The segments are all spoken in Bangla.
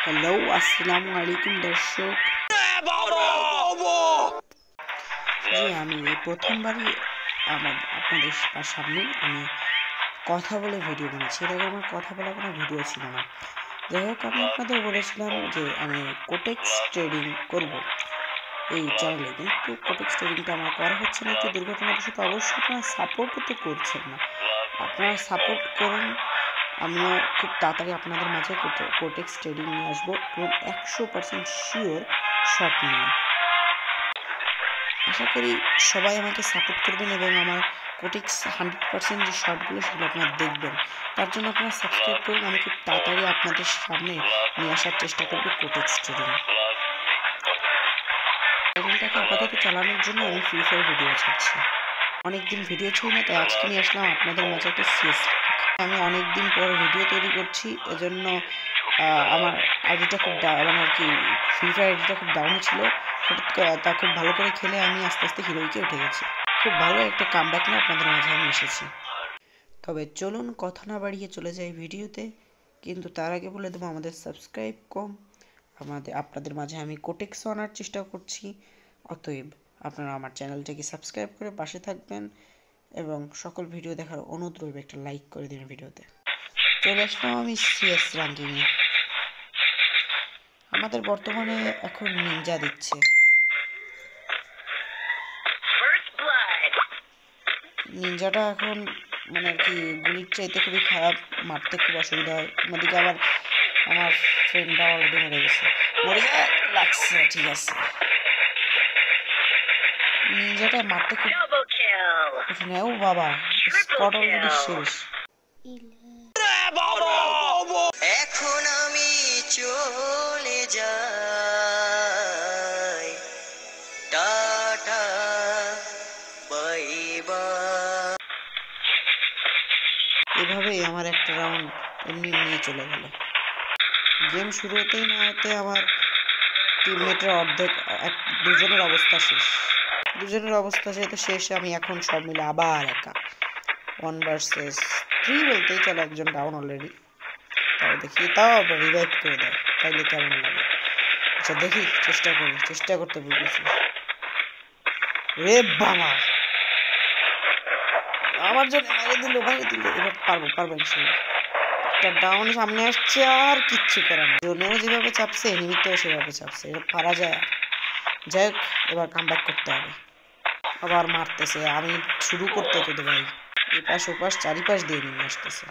হ্যালো, আসসালামু আলাইকুম দর্শক। জি, আমি এই প্রথমবারই আপনাদের সামনে আমি কথা বলে ভিডিও বানাচ্ছি। এর আগে আমার কথা বলা কোনো ভিডিও ছিল না। যাই হোক, আমি আপনাদের বলেছিলাম যে আমি কোটেক্স ট্রেডিং করব এই চ্যানেলে, কিন্তু কোটেক্স ট্রেডিংটা আমার করা হচ্ছে না একটি দুর্ঘটনাবশত। অবশ্যই আপনারা সাপোর্টও তো করছেন না, আপনারা সাপোর্ট করুন। আমিও খুব তাড়াতাড়ি আপনাদের মাঝে কোটেক্স ট্রেডিং নিয়ে আসবো এবং 100% শিওর শট নিয়ে। আশা করি সবাই আমাকে সাপোর্ট করবেন এবং আমার কোটেক্স 100% যে শটগুলো সেগুলো আপনারা দেখবেন। তার জন্য আপনারা সাবস্ক্রাইব করুন। আমি খুব তাড়াতাড়ি আপনাদের সামনে নিয়ে আসার চেষ্টা করব কোটেক্স ট্রেডিং। চ্যানেলটাকে আপাতত চালানোর জন্য আমি ফ্রি ফায়ার ভিডিও ছাড়ছি। অনেকদিন ভিডিও ছিল না, তাই আজকে নিয়ে আসলাম আপনাদের মাঝে একটা সিএস। আমি অনেকদিন পর ভিডিও তৈরি করছি, এজন্য আমার আইডিটা খুব আর কি ফ্রি ফায়ার আইডিটা খুব ডাউনে ছিল। তা খুব ভালো করে খেলে আমি আস্তে আস্তে হিরোইকে উঠে গেছি। খুব ভালো একটা কামব্যাক নিয়ে আপনাদের মাঝে আমি এসেছি। তবে চলুন কথা না বাড়িয়ে চলে যাই ভিডিওতে, কিন্তু তার আগে বলে দেবো আমাদের সাবস্ক্রাইব কম। আপনাদের মাঝে আমি কোটেক্সও আনার চেষ্টা করছি, অতএব আপনারা আমার চ্যানেলটাকে সাবস্ক্রাইব করে পাশে থাকবেন এবং সকল ভিডিও দেখার অনুরোধ রইবে একটা লাইক করে দিন ভিডিওতে। চলে আসলাম আমি সিএস র্যাঙ্কিংয়ে। আমাদের বর্তমানে এখন নিনজা দিচ্ছে। নিনজাটা এখন মানে আর কি গুলির চাইতে খুবই খারাপ, মারতে খুব অসুবিধা হয়। অন্যদিকে আবার আমার ফ্রেন্ডরা অলরেডি মরে গেছে, মরে যায় লাগছে। ঠিক আছে, নিনজাটা মারতে খুব কঠিন। ও বাবা, স্পট অলরেডি শেষ। এখন আমি চলে যাই, টাটা বাই বাই। এভাবেই আমার একটা রাউন্ড এমনি নিয়ে চলে গেল। গেম শুরু হতেই না হতে আমার টিমমেটের অর্ধেক দুজনের অবস্থা শেষ। যেহেতু শেষ, আমি এখন সব মিলে আবার একা 1 vs 3 বলতেই চলে। একজন ডাউন অলরেডি, তাও দেখি, তাও আবার রিভাইভ করে দেয়, তাইলে কেমন লাগে। আচ্ছা দেখি, চেষ্টা করতে বলতেছি। রে বাবা, আমার জন্য বাইরে দিল। এবার পারবো ইনশাল্লাহ। একটা ডাউন সামনে আসছে, আর কিচ্ছু করার না। জোনেও যেভাবে চাপছে, এনিমিতেও সেভাবে চাপছে, এটা পারা যায়। যাই হোক, এবার কামব্যাক করতে হবে। আবার মারতেছে, আমি শুরু করতে তো ভাই, এপাশ ওপাশ চারিপাশ দিয়ে নিয়ে আসতেছে।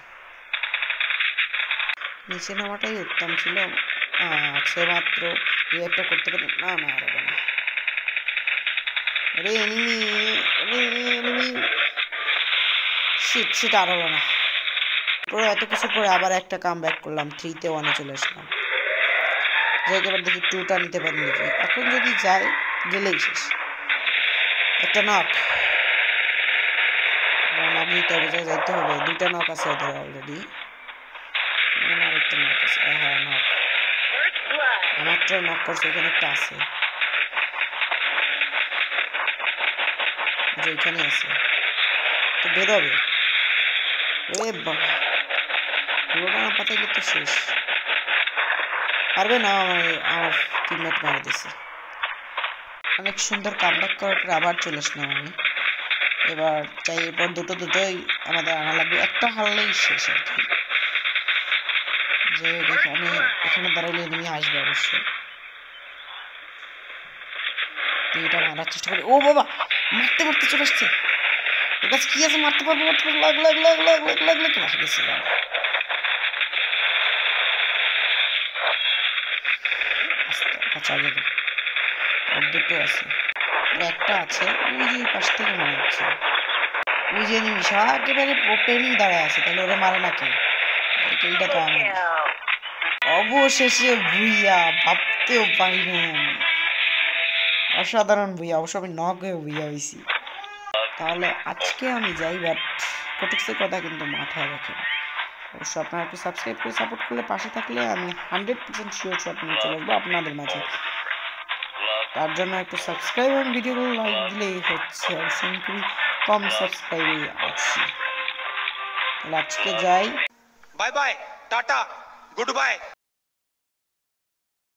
নিচে নামাটাই উত্তম ছিল। আছে মাত্র একটা করতে পারি না, হবে না। আরে এনিমি শিট আর হলো না। পুরো এত কিছু পরে আবার একটা কামব্যাক করলাম, 3-তে 1-এ চলে আসলাম। যাই এবার দেখি 2টা নিতে পারি নাকি। এখন যদি যাই, গেলেই শেষ। একটা নক নিতে হবে, যাইতে হবে। 2টা নক আছে ওদের অলরেডি। আরেকটা নক আছে, হ্যাঁ নক মাত্র নক করছে। এখানে একটা আছে, যে এখানে আছে, তো বেরোবে। এ বাবা, পুরোটা না পাতাইলে তো শেষ। পারবে না, আমার টিমমেট মারা দিছে। অনেক সুন্দর কামব্যাক করার পর আবার চলে আসলাম আমি। এবার চাই, এরপর দুটোই আমাদের আনা লাগবে। একটা হারলেই শেষ আর কি। যে এখানে দাঁড়াইলে এনিমি আসবে অবশ্যই। এটা মারার চেষ্টা করি। ও বাবা, মারতে চলে আসছে। ওর কাছে কি আছে, মারতে পারবো। লাগলে তো মারা গেছে। আচ্ছা, আগে আর দুটো আছে, একটা আছে ওই যে পাশ থেকে মনে হচ্ছে। ওই যে এনিমি একেবারে ওপেনই দাঁড়ায় আছে, তাহলে ওরা মারে নাকি? এইটা তো আমার। অবশেষে ভুইয়া, ভাবতেও পারি না আমি। অসাধারণ ভুইয়া, অবশ্য আমি নক হয়ে ভুইয়া হয়েছি। তাহলে আজকে আমি যাই, বাট কোটেক্সের কথা কিন্তু মাথায় রাখেন। অবশ্য আপনারা একটু সাবস্ক্রাইব করে সাপোর্ট করলে, পাশে থাকলে আমি 100% শিওর শট নিয়ে চলে আসবো আপনাদের মাঝে। তার জন্য একটু সাবস্ক্রাইব এবং ভিডিওগুলো লাইক দিলেই হচ্ছে। আমি খুবই কম সাবস্ক্রাইবে আছি। তাহলে আজকে যাই, bye bye, tata, good bye.